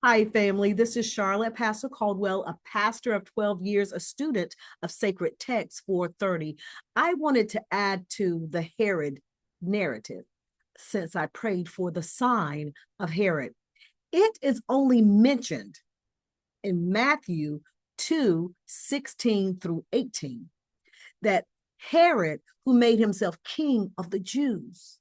Hi, family. This is Charlotte, Pastor Caldwell, a pastor of 12 years, a student of sacred texts for 30. I wanted to add to the Herod narrative since I prayed for the sign of Herod. It is only mentioned in Matthew 2:16 through 18 that Herod, who made himself king of the Jews,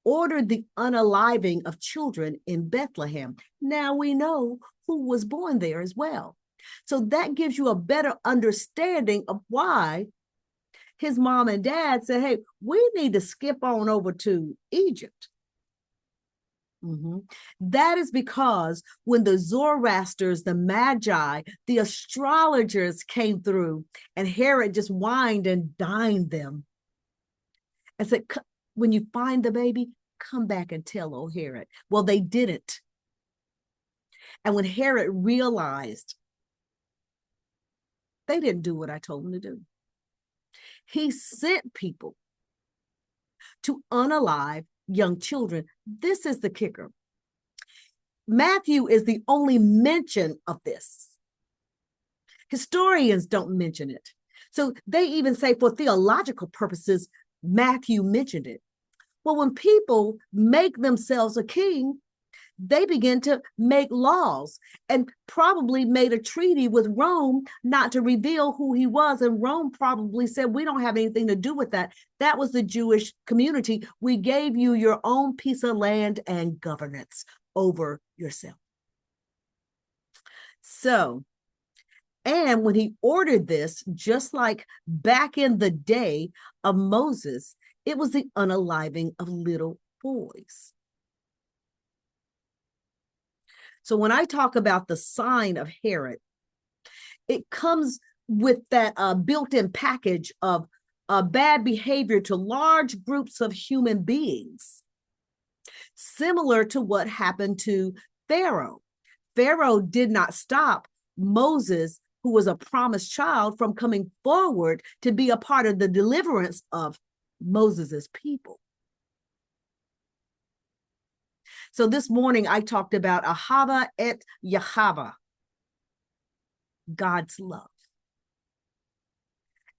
ordered the unaliving of children in Bethlehem. Now we know who was born there as well. So that gives you a better understanding of why his mom and dad said, hey, we need to skip on over to Egypt. That is because when the Zoroasters, the Magi, the astrologers came through, and Herod just wined and dined them and said, when you find the baby, come back and tell old Herod. Well, they didn't. And when Herod realized they didn't do what I told them to do, he sent people to unalive young children. This is the kicker. Matthew is the only mention of this. Historians don't mention it. So they even say for theological purposes, Matthew mentioned it. Well, when people make themselves a king, they begin to make laws and probably made a treaty with Rome not to reveal who he was. And Rome probably said, we don't have anything to do with that. That was the Jewish community. We gave you your own piece of land and governance over yourself. So, and when he ordered this, just like back in the day of Moses, it was the unaliving of little boys. So when I talk about the sign of Herod, it comes with that built-in package of bad behavior to large groups of human beings, similar to what happened to Pharaoh. Pharaoh did not stop Moses, who was a promised child, from coming forward to be a part of the deliverance of Moses's people. So this morning I talked about Ahava et Yahava, God's love.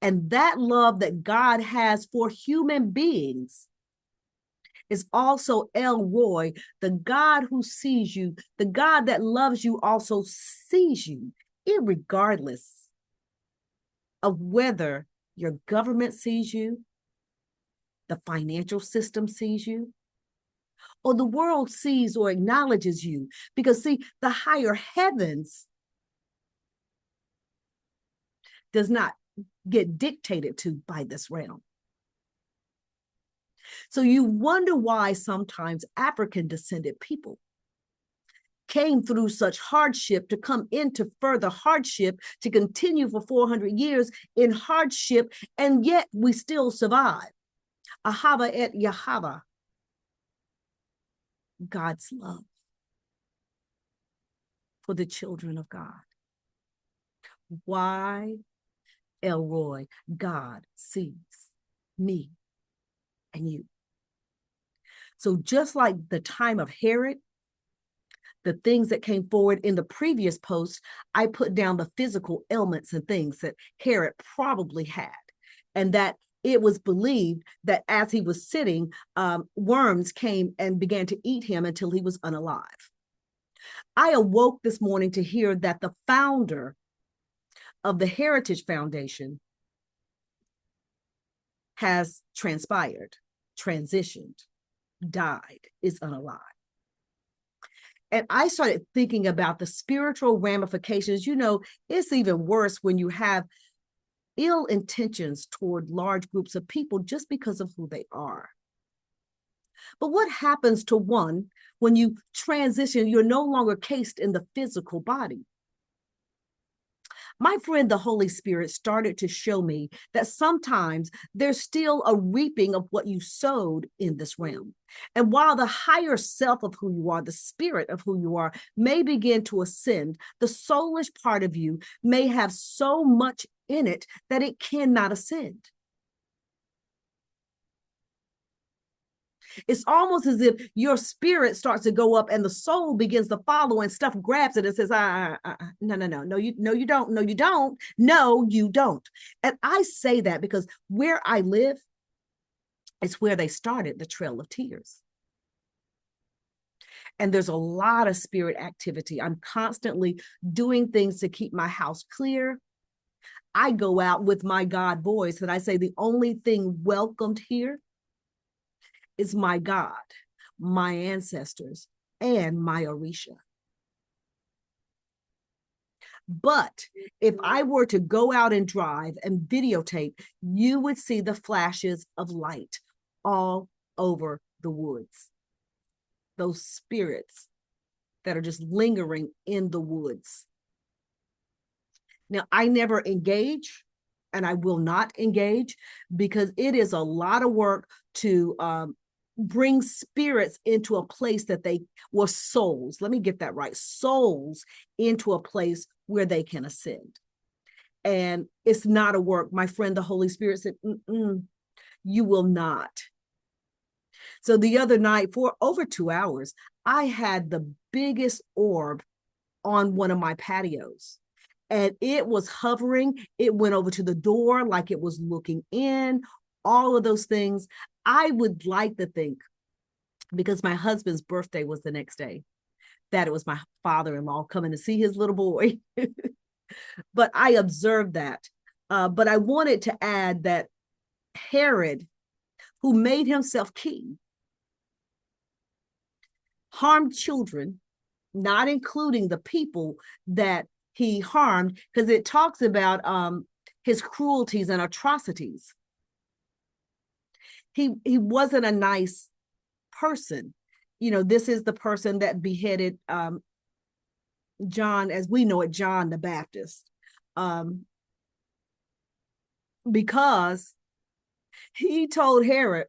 And that love that God has for human beings is also El Roi, the God who sees you, the God that loves you also sees you, irregardless of whether your government sees you, the financial system sees you, or the world sees or acknowledges you. Because see, the higher heavens does not get dictated to by this realm. So you wonder why sometimes African descended people came through such hardship to come into further hardship, to continue for 400 years in hardship, and yet we still survive. Ahava et Yahava, God's love for the children of God. Why? El Roi, God sees me and you. So just like the time of Herod, the things that came forward in the previous post, I put down the physical ailments and things that Herod probably had, and that it was believed that as he was sitting, worms came and began to eat him until he was unalive. I awoke this morning to hear that the founder of the Heritage Foundation has transpired, transitioned, died, is unalive. And I started thinking about the spiritual ramifications. You know, it's even worse when you have ill intentions toward large groups of people just because of who they are. But what happens to one when you transition? You're no longer cased in the physical body. My friend, the Holy Spirit, started to show me that sometimes there's still a reaping of what you sowed in this realm. And while the higher self of who you are, the spirit of who you are, may begin to ascend, the soulish part of you may have so much in it that it cannot ascend. It's almost as if your spirit starts to go up and the soul begins to follow and stuff grabs it and says, no, no, no, no, you don't, no, you don't, no, you don't. And I say that because where I live is where they started the Trail of Tears. And there's a lot of spirit activity. I'm constantly doing things to keep my house clear. I go out with my God voice and I say, the only thing welcomed here is my God, my ancestors, and my Orisha. But if I were to go out and drive and videotape, you would see the flashes of light all over the woods. Those spirits that are just lingering in the woods. Now, I never engage, and I will not engage, because it is a lot of work to bring spirits into a place that they were souls. Let me get that right. Souls into a place where they can ascend. And it's not a work. My friend, the Holy Spirit said, you will not. So the other night, for over 2 hours, I had the biggest orb on one of my patios. And it was hovering. It went over to the door like it was looking in, all of those things. I would like to think, because my husband's birthday was the next day, that it was my father-in-law coming to see his little boy. But I observed that. But I wanted to add that Herod, who made himself king, harmed children, not including the people that he harmed, because it talks about his cruelties and atrocities. He wasn't a nice person. You know, this is the person that beheaded John, as we know it, John the Baptist, because he told Herod,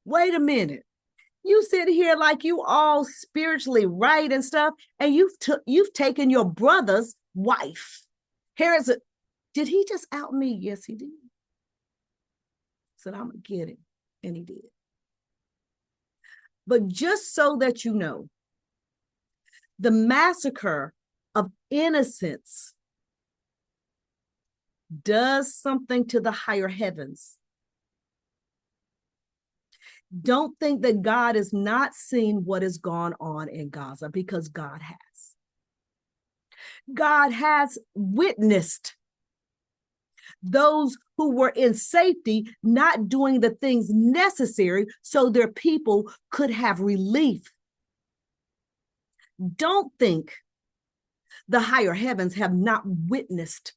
wait a minute, you sit here like you all spiritually right and stuff, and you've taken your brother's wife. Herod said, did he just out me? Yes, he did. Said, I'm gonna get him. And he did. But just so that you know, the massacre of innocents does something to the higher heavens. Don't think that God has not seen what has gone on in Gaza, because God has. God has witnessed those who were in safety not doing the things necessary so their people could have relief. Don't think the higher heavens have not witnessed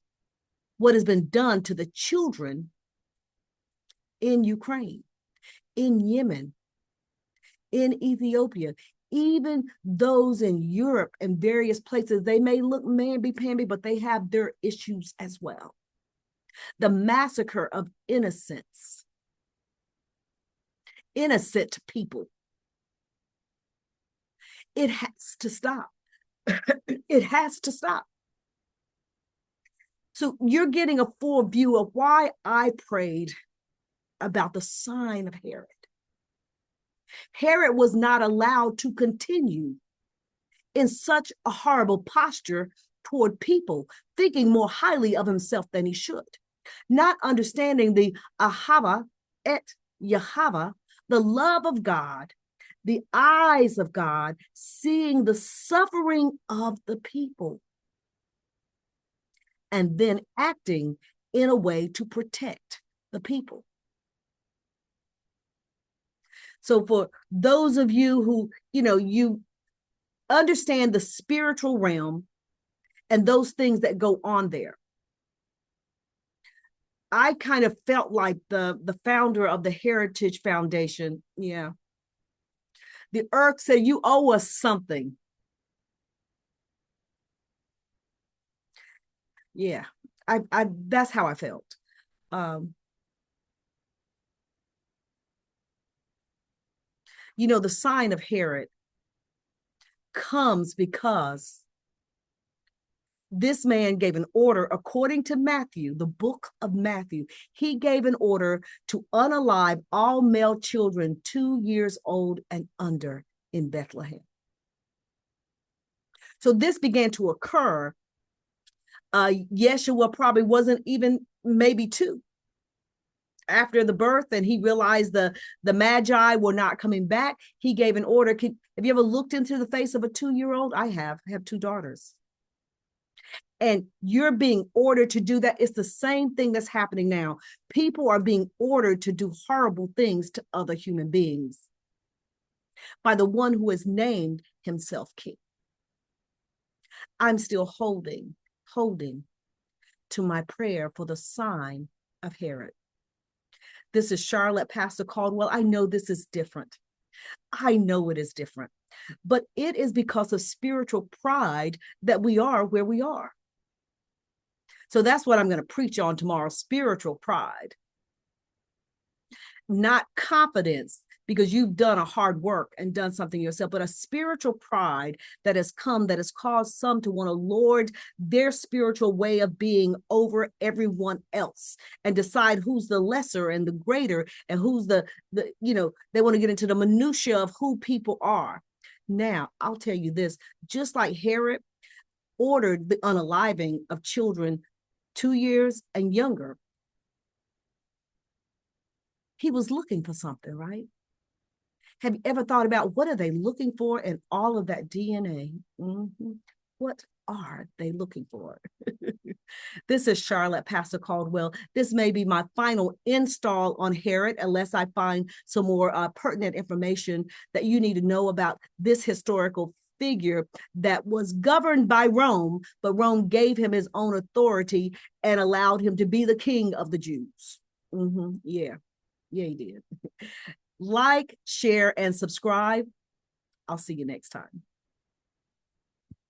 what has been done to the children in Ukraine, in Yemen, in Ethiopia, even those in Europe and various places. They may look mamby-pamby, but they have their issues as well. The massacre of innocent people. It has to stop. It has to stop. So you're getting a full view of why I prayed about the sign of Herod. Herod was not allowed to continue in such a horrible posture toward people, thinking more highly of himself than he should, not understanding the ahava et Yahava, the love of God, the eyes of God, seeing the suffering of the people, and then acting in a way to protect the people. So for those of you who, you understand the spiritual realm and those things that go on there, I kind of felt like the founder of the Heritage Foundation. Yeah. The earth said, you owe us something. Yeah, I that's how I felt. The sign of Herod comes because This man gave an order according to Matthew, the book of Matthew. He gave an order to unalive all male children 2 years old and under in Bethlehem. So this began to occur. Yeshua probably wasn't even maybe 2 after the birth, and he realized the magi were not coming back. He gave an order. Have you ever looked into the face of a 2-year-old? I have 2 daughters. And you're being ordered to do that. It's the same thing that's happening now. People are being ordered to do horrible things to other human beings by the one who has named himself king. I'm still holding to my prayer for the sign of Herod. This is Charlotte, Pastor Caldwell. I know this is different. I know it is different, but it is because of spiritual pride that we are where we are. So that's what I'm going to preach on tomorrow, spiritual pride. Not confidence, because you've done a hard work and done something yourself, but a spiritual pride that has come, that has caused some to want to lord their spiritual way of being over everyone else and decide who's the lesser and the greater and who's the they want to get into the minutia of who people are. Now, I'll tell you this, just like Herod ordered the unaliving of children 2 years and younger, he was looking for something, right? Have you ever thought about what are they looking for in all of that DNA? Mm-hmm. What are they looking for? This is Charlotte, Pastor Caldwell. This may be my final install on Herod, unless I find some more pertinent information that you need to know about this historical figure that was governed by Rome, but Rome gave him his own authority and allowed him to be the king of the Jews. Mm-hmm. Yeah, he did. Like, share, and subscribe. I'll see you next time.